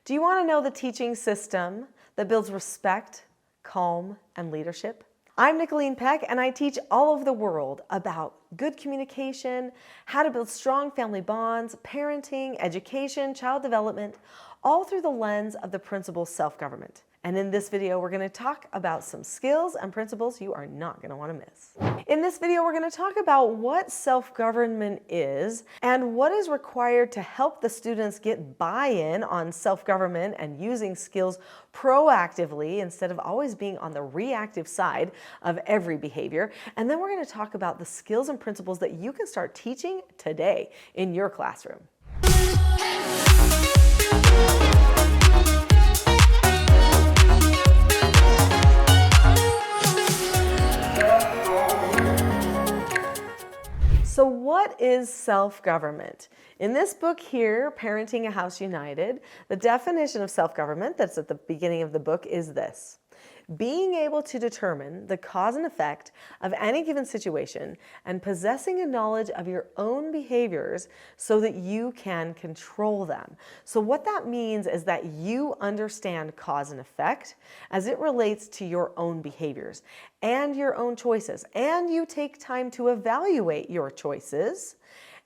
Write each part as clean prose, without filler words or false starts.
Do you want to know the teaching system that builds respect, calm, and leadership? I'm Nicholeen Peck, and I teach all over the world about good communication, how to build strong family bonds, parenting, education, child development, all through the lens of the principle self-government. And in this video, we're going to talk about some skills and principles you are not going to want to miss. In this video, we're going to talk about what self-government is and what is required to help the students get buy-in on self-government and using skills proactively instead of always being on the reactive side of every behavior. And then we're going to talk about the skills and principles that you can start teaching today in your classroom. So what is self-government? In this book here, Parenting a House United, the definition of self-government that's at the beginning of the book is this: being able to determine the cause and effect of any given situation and possessing a knowledge of your own behaviors so that you can control them. So what that means is that you understand cause and effect as it relates to your own behaviors and your own choices, and you take time to evaluate your choices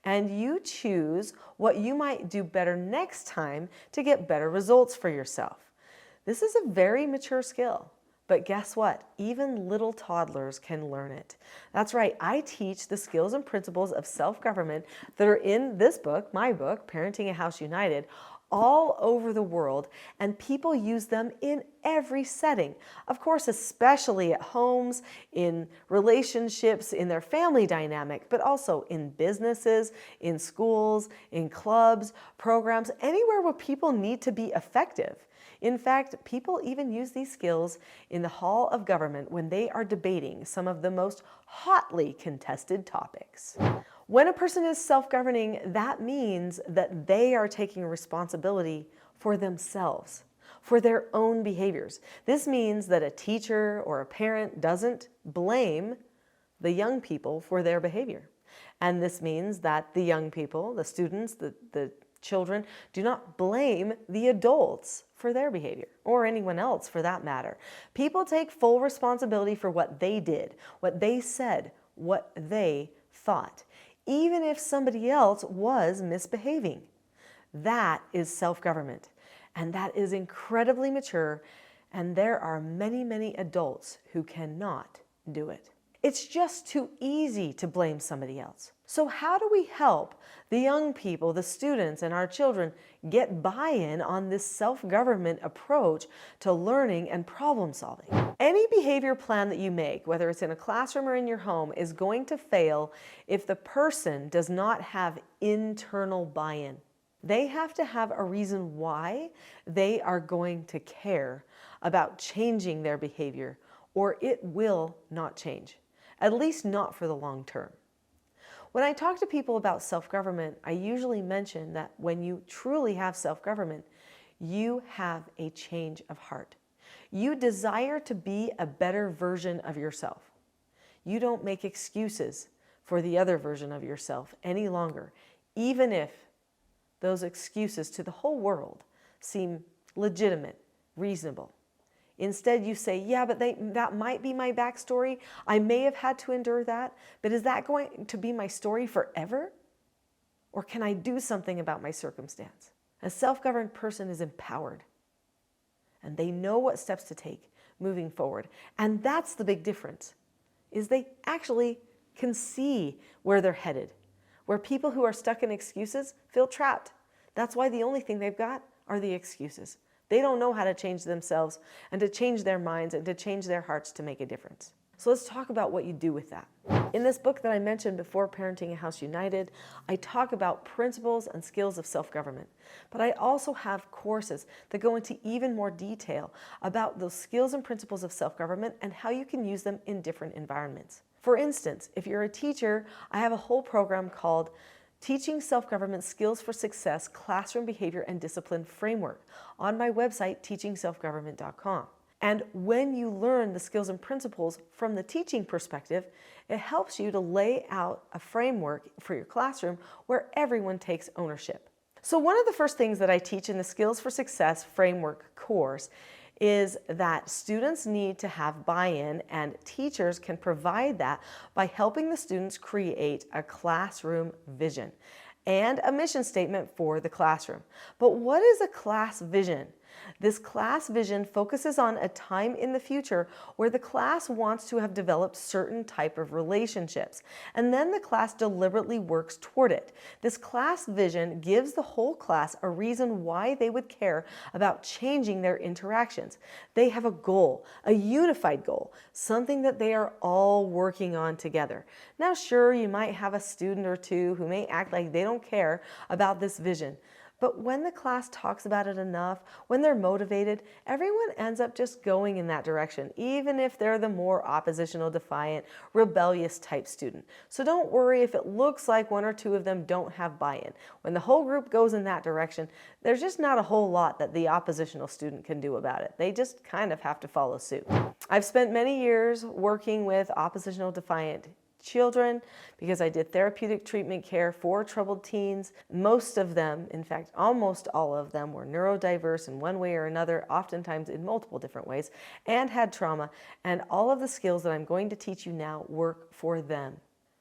and you choose what you might do better next time to get better results for yourself. This is a very mature skill. But guess what? Even little toddlers can learn it. That's right, I teach the skills and principles of self-government that are in this book, my book, Parenting a House United, all over the world, and people use them in every setting. Of course, especially at homes, in relationships, in their family dynamic, but also in businesses, in schools, in clubs, programs, anywhere where people need to be effective. In fact, people even use these skills in the hall of government when they are debating some of the most hotly contested topics. When a person is self-governing, that means that they are taking responsibility for themselves, for their own behaviors. This means that a teacher or a parent doesn't blame the young people for their behavior. And this means that the young people, the students, the children, do not blame the adults for their behavior, or anyone else for that matter. People take full responsibility for what they did, what they said, what they thought, even if somebody else was misbehaving. That is self-government, and that is incredibly mature, and there are many, many adults who cannot do it. It's just too easy to blame somebody else. So how do we help the young people, the students, and our children get buy-in on this self-government approach to learning and problem solving? Any behavior plan that you make, whether it's in a classroom or in your home, is going to fail if the person does not have internal buy-in. They have to have a reason why they are going to care about changing their behavior, or it will not change, at least not for the long term. When I talk to people about self-government, I usually mention that when you truly have self-government, you have a change of heart. You desire to be a better version of yourself. You don't make excuses for the other version of yourself any longer, even if those excuses to the whole world seem legitimate, reasonable. Instead, you say, yeah, but that might be my backstory. I may have had to endure that, but is that going to be my story forever? Or can I do something about my circumstance? A self-governed person is empowered, and they know what steps to take moving forward. And that's the big difference, is they actually can see where they're headed. Where people who are stuck in excuses feel trapped. That's why the only thing they've got are the excuses. They don't know how to change themselves and to change their minds and to change their hearts to make a difference. So let's talk about what you do with that. In this book that I mentioned before, Parenting a House United, I talk about principles and skills of self-government. But I also have courses that go into even more detail about those skills and principles of self-government and how you can use them in different environments. For instance, if you're a teacher, I have a whole program called Teaching Self-Government Skills for Success, Classroom Behavior and Discipline Framework on my website, teachingselfgovernment.com. And when you learn the skills and principles from the teaching perspective, it helps you to lay out a framework for your classroom where everyone takes ownership. So one of the first things that I teach in the Skills for Success framework course is that students need to have buy-in, and teachers can provide that by helping the students create a classroom vision and a mission statement for the classroom. But what is a class vision? This class vision focuses on a time in the future where the class wants to have developed certain type of relationships, and then the class deliberately works toward it. This class vision gives the whole class a reason why they would care about changing their interactions. They have a goal, a unified goal, something that they are all working on together. Now, sure, you might have a student or two who may act like they don't care about this vision. But when the class talks about it enough, when they're motivated, everyone ends up just going in that direction, even if they're the more oppositional, defiant, rebellious type student. So don't worry if it looks like one or two of them don't have buy-in. When the whole group goes in that direction, there's just not a whole lot that the oppositional student can do about it. They just kind of have to follow suit. I've spent many years working with oppositional, defiant children because I did therapeutic treatment care for troubled teens. Most of them, in fact, almost all of them, were neurodiverse in one way or another, oftentimes in multiple different ways, and had trauma. And all of the skills that I'm going to teach you now work for them,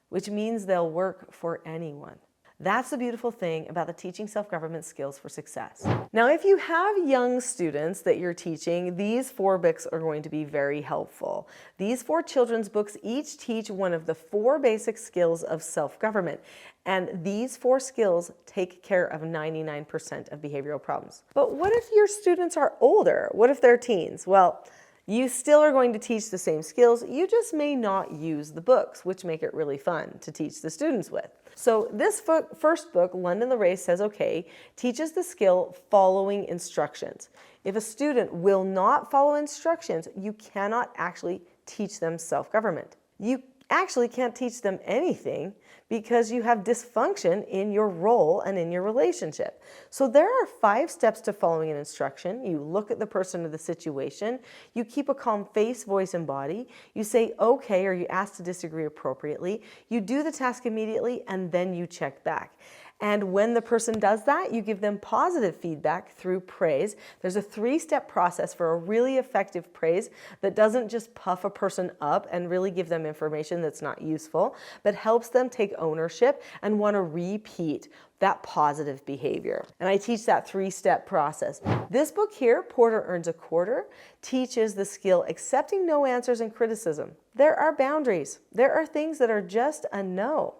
which means they'll work for anyone. That's the beautiful thing about the Teaching Self-Government Skills for Success. Now, if you have young students that you're teaching, these 4 books are going to be very helpful. These 4 children's books each teach one of the 4 basic skills of self-government. And these 4 skills take care of 99% of behavioral problems. But what if your students are older? What if they're teens? Well, you still are going to teach the same skills, you just may not use the books, which make it really fun to teach the students with. So this first book, London the Race Says Okay, teaches the skill following instructions. If a student will not follow instructions, you cannot actually teach them self-government. You actually can't teach them anything because you have dysfunction in your role and in your relationship. So there are 5 steps to following an instruction. You look at the person or the situation, you keep a calm face, voice, and body, you say okay or you ask to disagree appropriately, you do the task immediately, and then you check back. And when the person does that, you give them positive feedback through praise. There's a 3-step process for a really effective praise that doesn't just puff a person up and really give them information that's not useful, but helps them take ownership and want to repeat that positive behavior. And I teach that 3-step process. This book here, Porter Earns a Quarter, teaches the skill accepting no answers and criticism. There are boundaries. There are things that are just a no.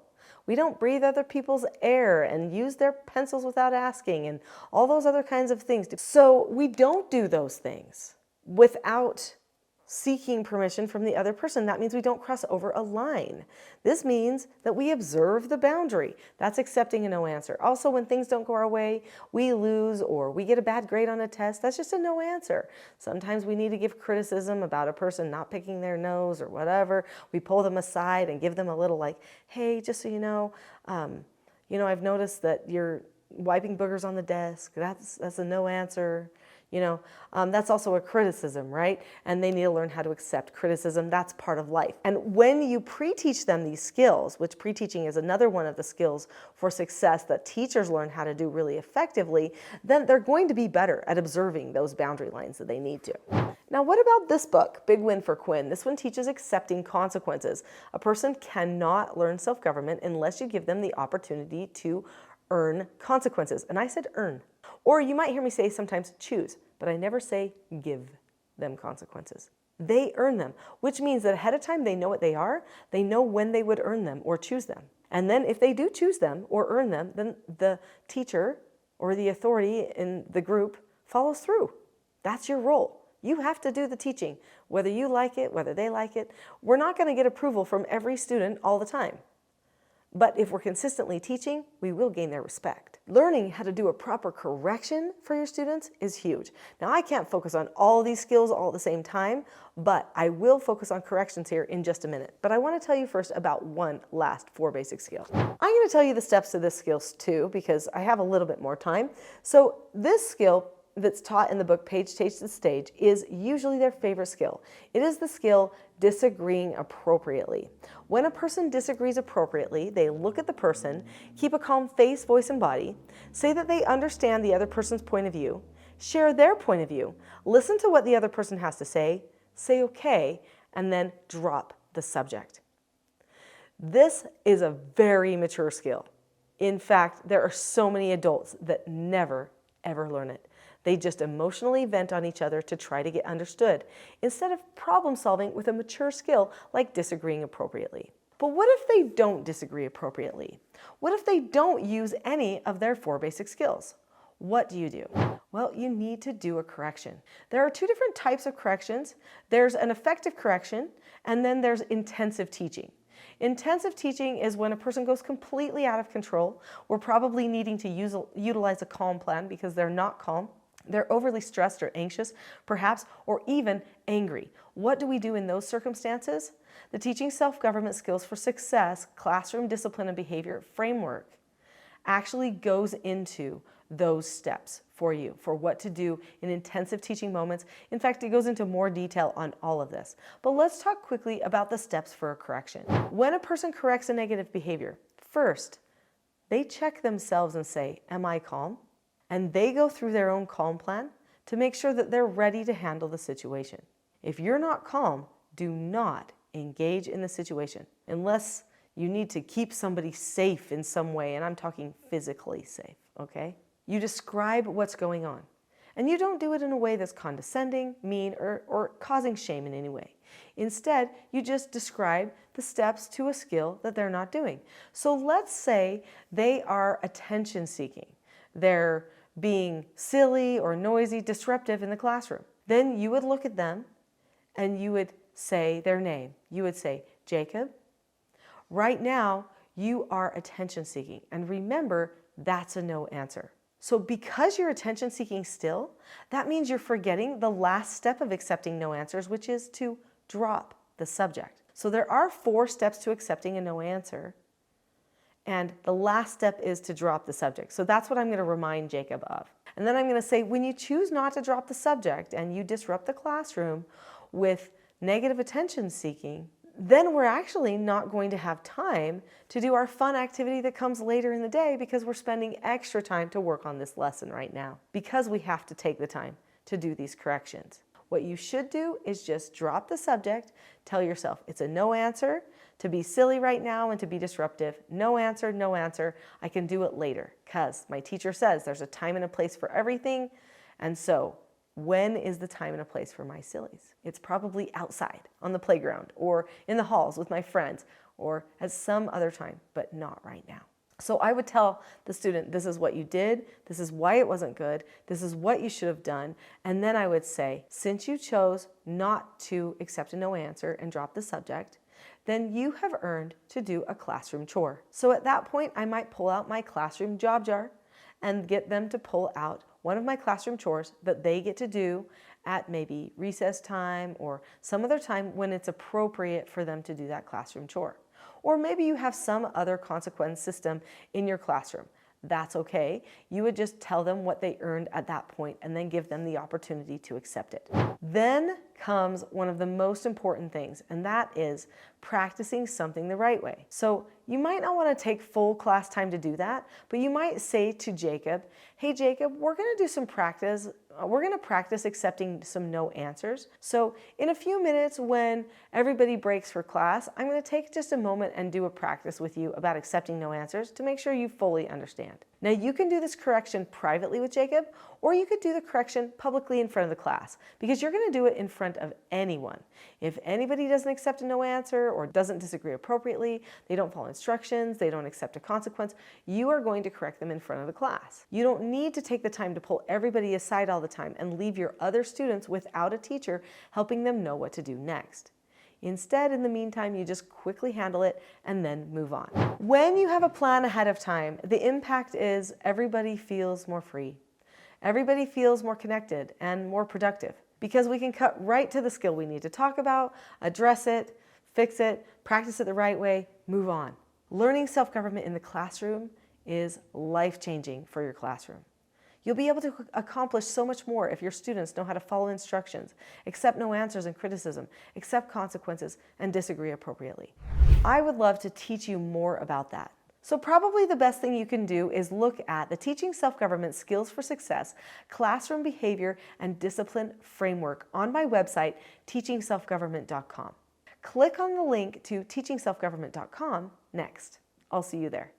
We don't breathe other people's air and use their pencils without asking and all those other kinds of things. So we don't do those things without seeking permission from the other person. That means we don't cross over a line. This means that we observe the boundary. That's accepting a no answer. Also, when things don't go our way, we lose or we get a bad grade on a test, that's just a no answer. Sometimes we need to give criticism about a person not picking their nose or whatever. We pull them aside and give them a little like, hey, just so you know, I've noticed that you're wiping boogers on the desk. That's a no answer. That's also a criticism, right? And they need to learn how to accept criticism. That's part of life. And when you pre-teach them these skills, which pre-teaching is another one of the skills for success that teachers learn how to do really effectively, then they're going to be better at observing those boundary lines that they need to. Now, what about this book, Big Win for Quinn? This one teaches accepting consequences. A person cannot learn self-government unless you give them the opportunity to earn consequences. And I said earn. Or you might hear me say sometimes choose, but I never say give them consequences. They earn them, which means that ahead of time they know what they are, they know when they would earn them or choose them. And then if they do choose them or earn them, then the teacher or the authority in the group follows through. That's your role. You have to do the teaching, whether you like it, whether they like it. We're not going to get approval from every student all the time. But if we're consistently teaching, we will gain their respect. Learning how to do a proper correction for your students is huge. Now, I can't focus on all these skills all at the same time, but I will focus on corrections here in just a minute. But I want to tell you first about one last 4 basic skills. I'm going to tell you the steps to this skills too, because I have a little bit more time. So this skill that's taught in the book Page Takes the Stage is usually their favorite skill. It is the skill disagreeing appropriately. When a person disagrees appropriately, they look at the person, keep a calm face, voice, and body, say that they understand the other person's point of view, share their point of view, listen to what the other person has to say okay, and then drop the subject. This is a very mature skill. In fact, there are so many adults that never, ever learn it. They just emotionally vent on each other to try to get understood, instead of problem solving with a mature skill like disagreeing appropriately. But what if they don't disagree appropriately? What if they don't use any of their 4 basic skills? What do you do? Well, you need to do a correction. There are 2 different types of corrections. There's an effective correction, and then there's intensive teaching. Intensive teaching is when a person goes completely out of control. We're probably needing to utilize a calm plan because they're not calm. They're overly stressed or anxious, perhaps, or even angry. What do we do in those circumstances? The Teaching Self-Government Skills for Success Classroom Discipline and Behavior Framework actually goes into those steps for you, for what to do in intensive teaching moments. In fact, it goes into more detail on all of this. But let's talk quickly about the steps for a correction. When a person corrects a negative behavior, first, they check themselves and say, am I calm? And they go through their own calm plan to make sure that they're ready to handle the situation. If you're not calm, do not engage in the situation unless you need to keep somebody safe in some way, and I'm talking physically safe, okay? You describe what's going on, and you don't do it in a way that's condescending, mean, or causing shame in any way. Instead, you just describe the steps to a skill that they're not doing. So let's say they are attention seeking. They're being silly or noisy, disruptive in the classroom. Then you would look at them and you would say their name. You would say, Jacob, right now you are attention seeking. And remember, that's a no answer. So because you're attention seeking still, that means you're forgetting the last step of accepting no answers, which is to drop the subject. So there are 4 steps to accepting a no answer. And the last step is to drop the subject. So that's what I'm going to remind Jacob of. And then I'm going to say, when you choose not to drop the subject and you disrupt the classroom with negative attention seeking, then we're actually not going to have time to do our fun activity that comes later in the day because we're spending extra time to work on this lesson right now because we have to take the time to do these corrections. What you should do is just drop the subject, tell yourself it's a no answer, to be silly right now and to be disruptive. No answer, no answer. I can do it later because my teacher says there's a time and a place for everything. And so when is the time and a place for my sillies? It's probably outside on the playground or in the halls with my friends or at some other time, but not right now. So I would tell the student, this is what you did, this is why it wasn't good, this is what you should have done. And then I would say, since you chose not to accept a no answer and drop the subject, then you have earned to do a classroom chore. So at that point, I might pull out my classroom job jar and get them to pull out one of my classroom chores that they get to do at maybe recess time or some other time when it's appropriate for them to do that classroom chore. Or maybe you have some other consequence system in your classroom. That's okay. You would just tell them what they earned at that point and then give them the opportunity to accept it. Then comes one of the most important things, and that is practicing something the right way. So you might not want to take full class time to do that, but you might say to Jacob, hey Jacob, we're going to do some practice. We're going to practice accepting some no answers. So in a few minutes when everybody breaks for class, I'm going to take just a moment and do a practice with you about accepting no answers to make sure you fully understand. Now you can do this correction privately with Jacob, or you could do the correction publicly in front of the class because you're going to do it in front of anyone. If anybody doesn't accept a no answer or doesn't disagree appropriately, they don't follow instructions, they don't accept a consequence, you are going to correct them in front of the class. You don't need to take the time to pull everybody aside all the time and leave your other students without a teacher helping them know what to do next. Instead, in the meantime, you just quickly handle it and then move on. When you have a plan ahead of time, the impact is everybody feels more free. Everybody feels more connected and more productive because we can cut right to the skill we need to talk about, address it, fix it, practice it the right way, move on. Learning self-government in the classroom is life-changing for your classroom. You'll be able to accomplish so much more if your students know how to follow instructions, accept no answers and criticism, accept consequences, and disagree appropriately. I would love to teach you more about that. So probably the best thing you can do is look at the Teaching Self-Government Skills for Success Classroom Behavior and Discipline Framework on my website, teachingselfgovernment.com. Click on the link to teachingselfgovernment.com next. I'll see you there.